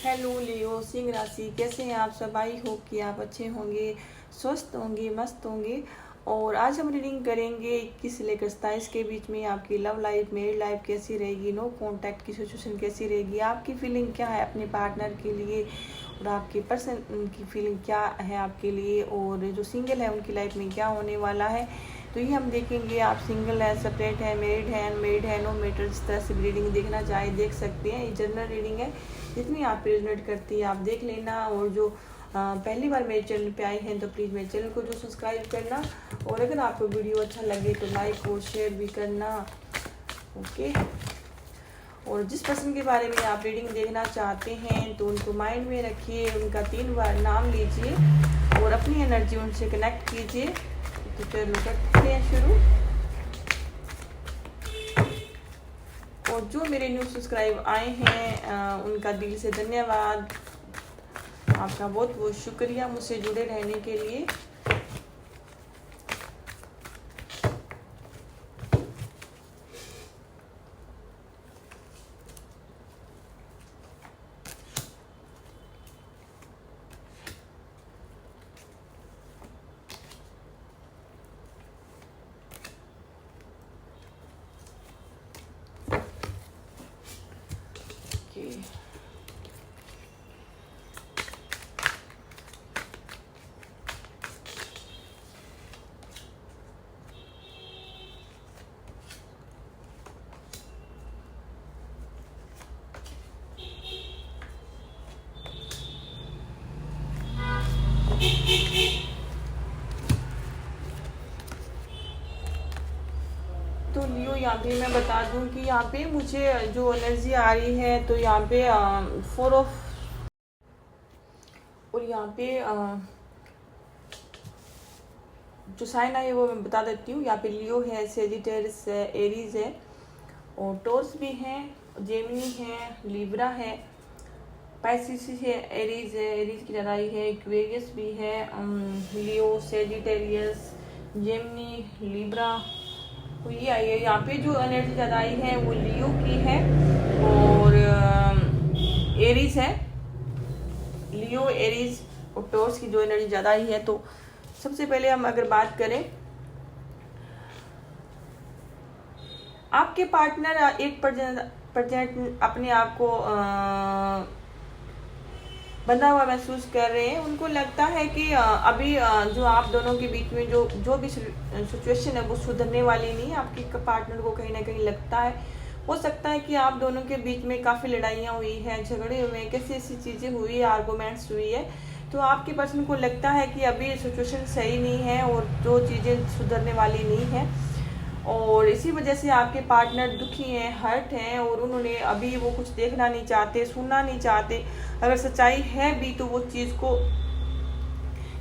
Hello लियो सिंह राशि, कैसे हैं आप सब। आई होप कि आप अच्छे होंगे, स्वस्थ होंगे, मस्त होंगे। और आज हम रीडिंग करेंगे 21 से लेकर 27 के बीच में आपकी लव लाइफ, मैरिड लाइफ कैसी रहेगी, नो कांटेक्ट की सिचुएशन कैसी रहेगी, आपकी फीलिंग क्या है अपने पार्टनर के लिए और आपके पर्सन की फीलिंग क्या है आपके लिए, और जो सिंगल है उनकी लाइफ में क्या होने वाला है। तो ये हम देखेंगे। आप सिंगल है, सेपरेट है, मैरिड है, अनमेरिड है, नो मैटर, जिस तरह से रीडिंग देखना चाहे देख सकते हैं। ये जनरल रीडिंग है, जितनी आप रेजोनेट करती है आप देख लेना। और जो पहली बार मेरे चैनल पे आए हैं तो प्लीज़ मेरे चैनल को जो सब्सक्राइब करना, और अगर आपको वीडियो अच्छा लगे तो लाइक और शेयर भी करना। ओके। और जिस पर्सन के बारे में आप रीडिंग देखना चाहते हैं तो उनको माइंड में रखिए, उनका 3 बार नाम लीजिए और अपनी एनर्जी उनसे कनेक्ट कीजिए। तो चलो करते हैं शुरू। और जो मेरे न्यू सब्सक्राइब आए हैं उनका दिल से धन्यवाद, आपका बहुत बहुत शुक्रिया मुझसे जुड़े रहने के लिए। तो लियो, यहाँ पे मैं बता दूं कि यहाँ पे मुझे जो एनर्जी आ रही है तो यहाँ पे 4 ऑफ, और यहाँ पे जो साइन है वो मैं बता देती हूँ। यहाँ पे लियो है, सेजिटेरियस है, एरीज है, और टॉरस भी है, जेमिनी है, लिब्रा है, पाइसिस है, एरीज है, एरीज की लड़ाई है, एक्वेरियस भी है, लियो, सेजिटेरियस, जेमिनी, लिब्रा। तो ये आई है। यहाँ पे जो एनर्जी ज़्यादा आई है वो लियो की है और एरीज है। लियो, एरीज और टॉरस की जो एनर्जी ज़्यादा आई है। तो सबसे पहले हम अगर बात करें, आपके पार्टनर एक प्रेजेंट अपने आप को बंधा हुआ महसूस कर रहे हैं। उनको लगता है कि अभी जो आप दोनों के बीच में जो भी सिचुएशन है वो सुधरने वाली नहीं है। आपके पार्टनर को कहीं ना कहीं लगता है, हो सकता है कि आप दोनों के बीच में काफ़ी लड़ाइयाँ हुई हैं, झगड़े हुए हैं, कैसी ऐसी चीज़ें हुई है, आर्गूमेंट्स हुई है। तो आपके पर्सन को लगता है कि अभी सिचुएशन सही नहीं है और जो चीज़ें सुधरने वाली नहीं है, और इसी वजह से आपके पार्टनर दुखी हैं, हर्ट हैं, और उन्होंने अभी वो कुछ देखना नहीं चाहते, सुनना नहीं चाहते। अगर सच्चाई है भी तो वो चीज़ को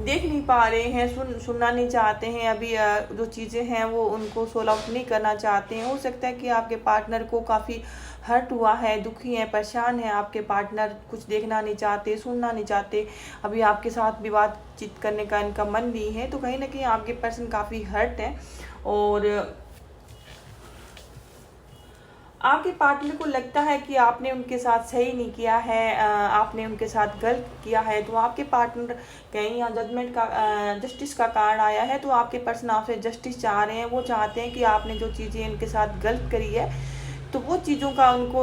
देख नहीं पा रहे हैं, सुनना नहीं चाहते हैं। अभी जो चीज़ें हैं वो उनको सोल्व आउट नहीं करना चाहते हैं। हो सकता है कि आपके पार्टनर को काफ़ी हर्ट हुआ है, दुखी है, परेशान है। आपके पार्टनर कुछ देखना नहीं चाहते, सुनना नहीं चाहते, अभी आपके साथ भी बातचीत करने का इनका मन नहीं है। तो कहीं ना कहीं आपके पर्सन काफ़ी हर्ट है और आपके पार्टनर को लगता है कि आपने उनके साथ सही नहीं किया है, आपने उनके साथ गलत किया है। तो आपके पार्टनर कहीं यहाँ जजमेंट का, जस्टिस का कार्ड आया है। तो आपके पर्सन आपसे जस्टिस चाह रहे हैं। वो चाहते हैं कि आपने जो चीज़ें इनके साथ गलत करी है तो वो चीज़ों का उनको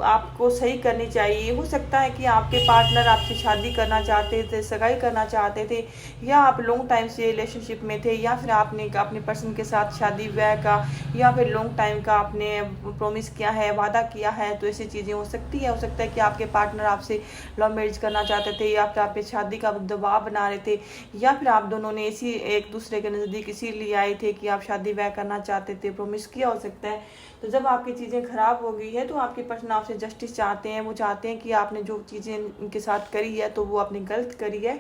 आपको सही करनी चाहिए। हो सकता है कि आपके पार्टनर आपसे शादी करना चाहते थे, सगाई करना चाहते थे, या आप लॉन्ग टाइम से रिलेशनशिप में थे, या फिर आपने अपने पर्सन के साथ शादी ब्याह का या फिर लॉन्ग टाइम का आपने प्रॉमिस किया है, वादा किया है। तो ऐसी चीज़ें हो सकती है। हो सकता है कि आपके पार्टनर आपसे लव मैरिज करना चाहते थे, या फिर आप पे शादी का दबाव बना रहे थे, या फिर आप दोनों ने इसी एक दूसरे के नज़दीक इसीलिए आए थे कि आप शादी ब्याह करना चाहते थे, प्रॉमिस किया हो सकता है। तो जब आपकी चीज़ें ख़राब हो गई है तो आपके पर्सन आपसे जस्टिस चाहते हैं। वो चाहते हैं कि आपने जो चीज़ें उनके साथ करी है तो वो आपने गलत करी है,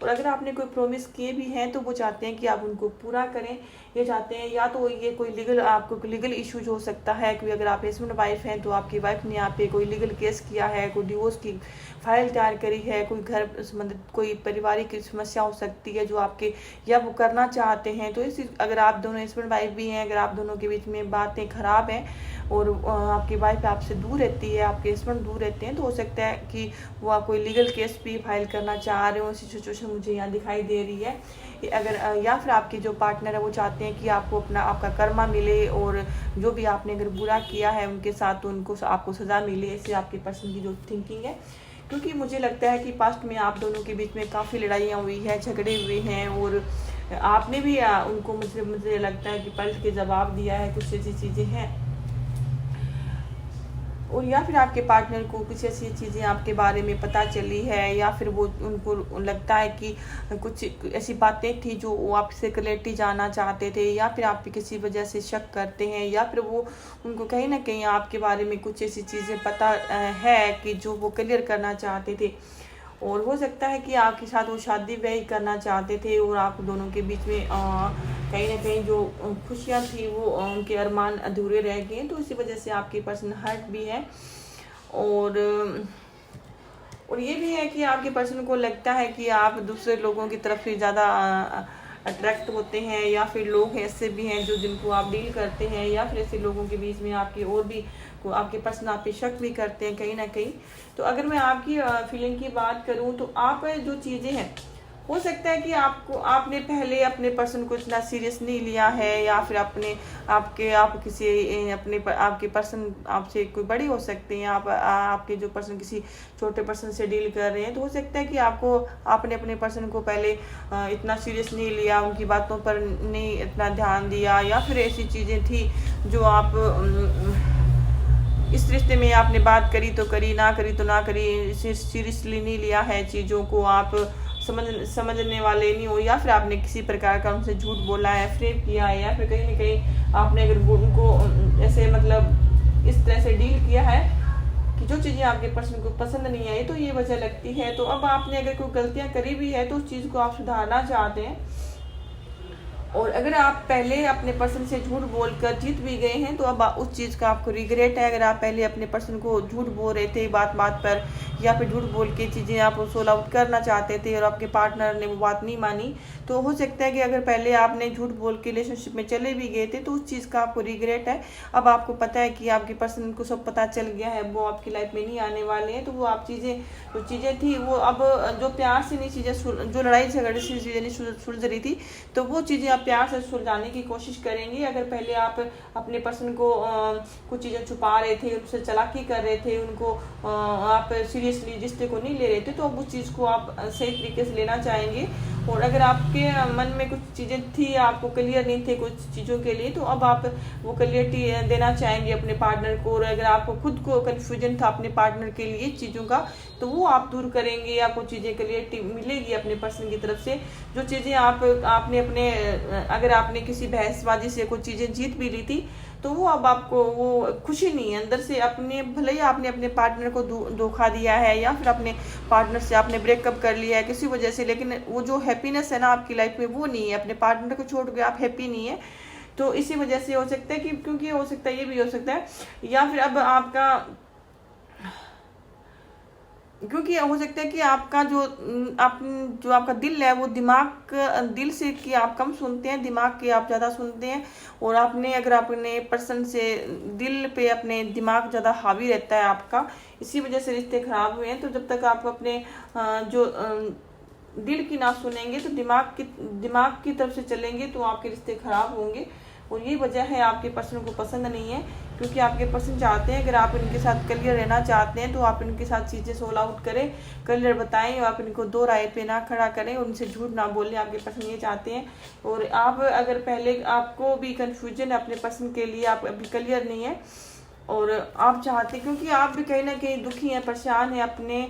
और अगर आपने कोई प्रॉमिस किए भी हैं तो वो चाहते हैं कि आप उनको पूरा करें। ये चाहते हैं या तो ये कोई लीगल आपको लीगल इश्यूज हो सकता है, कि अगर आप हस्बैंड वाइफ हैं तो आपकी वाइफ ने आप पे कोई लीगल केस किया है, कोई डिवोर्स की फाइल तैयार करी है, कोई घर संबंधित कोई पारिवारिक समस्या हो सकती है जो आपके या वो करना चाहते हैं। तो इस अगर आप दोनों हस्बैंड वाइफ भी हैं, अगर आप दोनों के बीच में बातें खराब हैं और आपकी वाइफ आपसे दूर रहती है, आपके हस्बैंड दूर रहते हैं, तो हो सकता है कि वो आप कोई लीगल केस भी फाइल करना चाह रहे हो। ऐसी सिचुएशन मुझे यहाँ दिखाई दे रही है। अगर या फिर आपके जो पार्टनर है वो चाहते हैं कि आपको आपका कर्मा मिले और जो भी आपने अगर बुरा किया है उनके साथ तो उनको आपको सज़ा मिले। ऐसे आपके पर्सन की जो थिंकिंग है, क्योंकि मुझे लगता है कि पास्ट में आप दोनों के बीच में काफ़ी लड़ाइयाँ हुई है, झगड़े हुए हैं और आपने भी उनको मुझे लगता है कि पलट के जवाब दिया है। कुछ ऐसी चीज़ें हैं और या फिर आपके पार्टनर को कुछ ऐसी चीज़ें आपके बारे में पता चली है, या फिर वो उनको लगता है कि कुछ ऐसी बातें थी जो वो आपसे क्लैरिटी जानना चाहते थे, या फिर आप किसी वजह से शक करते हैं, या फिर वो उनको कहीं ना कहीं आपके बारे में कुछ ऐसी चीज़ें पता है कि जो वो क्लियर करना चाहते थे। और हो सकता है कि आपके साथ वो शादी ब्याह करना चाहते थे और आप दोनों के बीच में कहीं ना कहीं जो खुशियाँ थी वो उनके अरमान अधूरे रह गए, तो इसी वजह से आपके पर्सन हर्ट भी है। और ये भी है कि आपके पर्सन को लगता है कि आप दूसरे लोगों की तरफ से ज़्यादा अट्रैक्ट होते हैं, या फिर लोग ऐसे भी हैं जो जिनको आप डील करते हैं, या फिर ऐसे लोगों के बीच में आपके और भी आपके पर्सन आप पे शक भी करते हैं कहीं ना कहीं। तो अगर मैं आपकी फीलिंग की बात करूं तो आप जो चीज़ें हैं, हो सकता है कि आपने पहले अपने पर्सन को इतना सीरियस नहीं लिया है, या फिर आप किसी आपके पर्सन आपसे कोई बड़े हो सकते हैं, आपके जो पर्सन किसी छोटे पर्सन से डील कर रहे हैं, तो हो सकता है कि आपने अपने पर्सन को पहले इतना सीरियस नहीं लिया, उनकी बातों पर नहीं इतना ध्यान दिया, या फिर ऐसी चीज़ें थी जो आप इस रिश्ते में आपने बात करी तो करी, ना करी तो ना करी, इसे सीरियसली नहीं लिया है, चीज़ों को आप समझने वाले नहीं हो, या फिर आपने किसी प्रकार का उनसे झूठ बोला है, फ्रेब किया है, या फिर कहीं ना कहीं आपने अगर उनको ऐसे मतलब इस तरह से डील किया है कि जो चीज़ें आपके पर्सन को पसंद नहीं आई, तो ये वजह लगती है। तो अब आपने अगर कोई गलतियाँ करी भी है तो उस चीज़ को आप सुधारना चाहते हैं, और अगर आप पहले अपने पर्सन से झूठ बोलकर जीत भी गए हैं तो अब उस चीज़ का आपको रिग्रेट है। अगर आप पहले अपने पर्सन को झूठ बोल रहे थे बात बात पर, या फिर झूठ बोल के चीज़ें आप सोल आउट करना चाहते थे और आपके पार्टनर ने वो बात नहीं मानी, तो हो सकता है कि अगर पहले आपने झूठ बोल के रिलेशनशिप में चले भी गए थे तो उस चीज़ का आपको रिग्रेट है। अब आपको पता है कि आपके पर्सन को सब पता चल गया है, वो आपकी लाइफ में नहीं आने वाले हैं, तो वो आप जो चीज़ें थी वो अब जो प्यार से नहीं चीज़ें, जो लड़ाई झगड़े से चीज़ें नहीं सुलझ रही थी, तो वो चीज़ें आप प्यार से सुलझाने की कोशिश करेंगे। अगर पहले आप अपने पर्सन को कुछ चीज़ें छुपा रहे थे, उनसे चालाकी कर रहे थे, उनको आप सीरियसली रिश्ते को नहीं ले रहे थे, तो अब उस चीज़ को आप सही तरीके से लेना चाहेंगे। और अगर आपके मन में कुछ चीज़ें थी, आपको क्लियर नहीं थे कुछ चीज़ों के लिए, तो अब आप वो क्लियरिटी देना चाहेंगे अपने पार्टनर को। और अगर आपको खुद को कन्फ्यूजन था अपने पार्टनर के लिए चीज़ों का, तो वो आप दूर करेंगे, आपको चीज़ें क्लियरिटी मिलेगी अपने पर्सन की तरफ से। जो चीज़ें आपने अपने अगर आपने किसी बहसबाजी से कुछ चीज़ें जीत भी ली थी, तो वो अब आपको वो खुशी नहीं है अंदर से, अपने भले ही आपने अपने पार्टनर को धोखा दिया है, या फिर अपने पार्टनर से आपने ब्रेकअप कर लिया है किसी वजह से, लेकिन वो जो हैप्पीनेस है ना आपकी लाइफ में वो नहीं है, अपने पार्टनर को छोड़ के आप हैप्पी नहीं है। तो इसी वजह से हो सकता है कि क्योंकि हो सकता है ये भी हो सकता है, या फिर अब क्योंकि हो सकता है कि आपका जो आपका दिल है वो दिल से कि आप कम सुनते हैं, दिमाग के आप ज़्यादा सुनते हैं। और आपने अगर अपने पर्सन से दिल पे अपने दिमाग ज़्यादा हावी रहता है आपका, इसी वजह से रिश्ते खराब हुए हैं। तो जब तक आप अपने जो दिल की ना सुनेंगे तो दिमाग की तरफ से चलेंगे तो आपके रिश्ते खराब होंगे। और ये वजह है आपके पर्सन को पसंद नहीं है, क्योंकि आपके पर्सन चाहते हैं अगर आप इनके साथ क्लियर रहना चाहते हैं तो आप इनके साथ चीज़ें सोल आउट करें, क्लियर बताएं, और आप इनको दो राय पे ना खड़ा करें, उनसे झूठ ना बोलें। आपके पर्सन ये चाहते हैं। और आप अगर पहले आपको भी कन्फ्यूजन है अपने पर्सन के लिए, आप अभी क्लियर नहीं है और आप चाहते, क्योंकि आप भी कहीं ना कहीं दुखी हैं, परेशान हैं अपने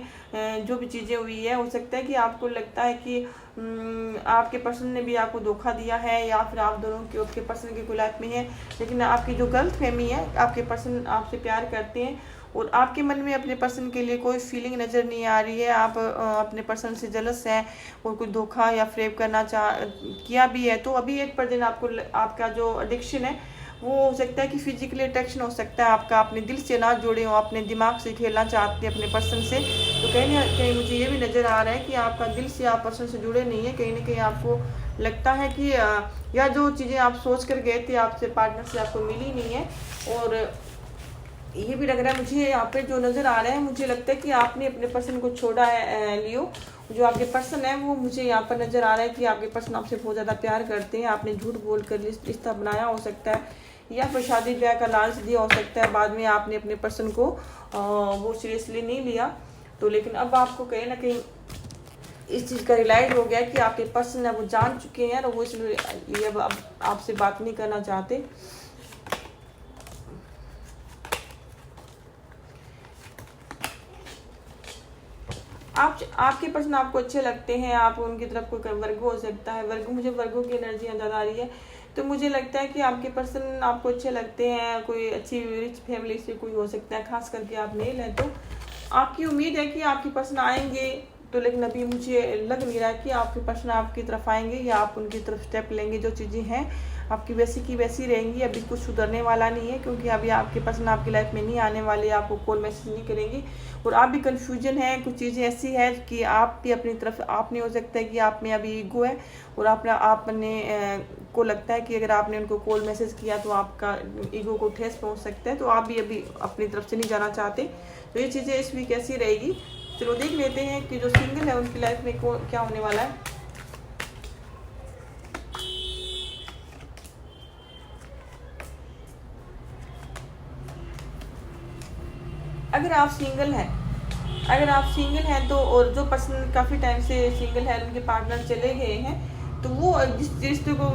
जो भी चीज़ें हुई है। हो सकता है कि आपको लगता है कि आपके पर्सन ने भी आपको धोखा दिया है, या फिर आप दोनों के आपके पर्सन की कोई लाइफ में है, लेकिन आपकी जो गलत फहमी है, आपके पर्सन आपसे प्यार करते हैं और आपके मन में अपने पर्सन के लिए कोई फीलिंग नज़र नहीं आ रही है। आप अपने पर्सन से जलस हैं और कोई धोखा या फ्रेब करना किया भी है, तो अभी 8% आपको आपका जो एडिक्शन है वो हो सकता है कि फिजिकली अट्रैक्शन हो सकता है आपका, अपने दिल से ना जुड़े हो, अपने दिमाग से खेलना चाहते हैं अपने पर्सन से। तो कहीं ना कहीं मुझे ये भी नज़र आ रहा है कि आपका दिल से आप पर्सन से जुड़े नहीं है। कहीं ना कहीं आपको लगता है कि या जो चीज़ें आप सोच कर गए थे आपसे पार्टनर से आपको मिली नहीं है। और ये भी लग रहा है मुझे यहाँ पे जो नज़र आ रहा है, मुझे लगता है कि आपने अपने पर्सन को छोड़ा है लियो। जो आपके पर्सन है वो मुझे यहाँ पर नज़र आ रहा है कि आपके पर्सन आपसे बहुत ज़्यादा प्यार करते हैं। आपने झूठ बोल कर रिश्ता बनाया हो सकता है, या फिर शादी ब्याह का लालच दिया हो सकता है, बाद में आपने अपने पर्सन को वो सीरियसली नहीं लिया। तो लेकिन अब आपको कहीं ना कहीं इस चीज़ का रियलाइज हो गया कि आपके पर्सन है वो जान चुके हैं और वो इसलिए अब आपसे बात नहीं करना चाहते। आपके पर्सन आपको अच्छे लगते हैं, आप उनकी तरफ कोई वर्गो हो सकता है, वर्गो मुझे वर्गो की एनर्जी अंदर आ रही है। तो मुझे लगता है कि आपके पर्सन आपको अच्छे लगते हैं, कोई अच्छी रिच फैमिली से कोई हो सकता है, खास करके आप मेल हैं। तो आपकी उम्मीद है कि आपके पर्सन आएंगे, तो लेकिन अभी मुझे लग नहीं रहा कि आपके पर्सन आपकी तरफ आएंगे या आप उनकी तरफ स्टेप लेंगे। जो चीज़ें हैं आपकी वैसी की वैसी रहेंगी, अभी कुछ सुधरने वाला नहीं है, क्योंकि अभी आपके पर्सन आपकी लाइफ में नहीं आने वाले, आपको कॉल मैसेज नहीं करेंगे। और आप भी कन्फ्यूजन है, कुछ चीज़ें ऐसी है कि आप भी अपनी तरफ आपने हो सकता है कि आप में अभी ईगो है और आपने को लगता है कि अगर आपने उनको कॉल मैसेज किया तो आपका ईगो को ठेस पहुंच सकता है, तो आप भी अभी अपनी तरफ से नहीं जाना चाहते। तो ये चीज़ें इस वीक ऐसी रहेगी। चलो देख लेते हैं कि जो सिंगल है उनकी लाइफ में क्या होने वाला है। अगर आप सिंगल हैं तो, और जो पर्सन काफ़ी टाइम से सिंगल है, उनके पार्टनर चले गए हैं, तो वो जिस रिश्ते को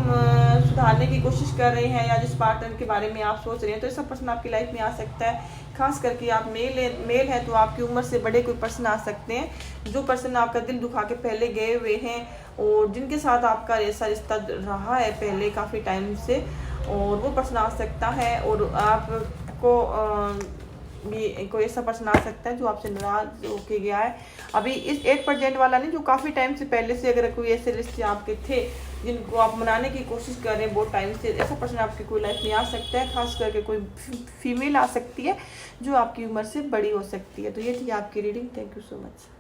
सुधारने की कोशिश कर रहे हैं या जिस पार्टनर के बारे में आप सोच रहे हैं, तो ऐसा पर्सन आपकी लाइफ में आ सकता है। खास करके आप मेल है तो आपकी उम्र से बड़े कोई पर्सन आ सकते हैं, जो पर्सन आपका दिल दुखा के पहले गए हुए हैं और जिनके साथ आपका ऐसा रिश्ता रहा है पहले काफ़ी टाइम से, और वो पर्सन आ सकता है। और आपको भी कोई ऐसा पर्सन आ सकता है जो आपसे नाराज होके गया है। अभी इस 8% वाला नहीं, जो काफ़ी टाइम से पहले से अगर कोई ऐसे रिश्ते आपके थे जिनको आप मनाने की कोशिश कर रहे हैं बहुत टाइम से, ऐसा पर्सन आपकी कोई लाइफ में आ सकता है। खास करके कोई फीमेल आ सकती है जो आपकी उम्र से बड़ी हो सकती है। तो ये थी आपकी reading. Thank you so much.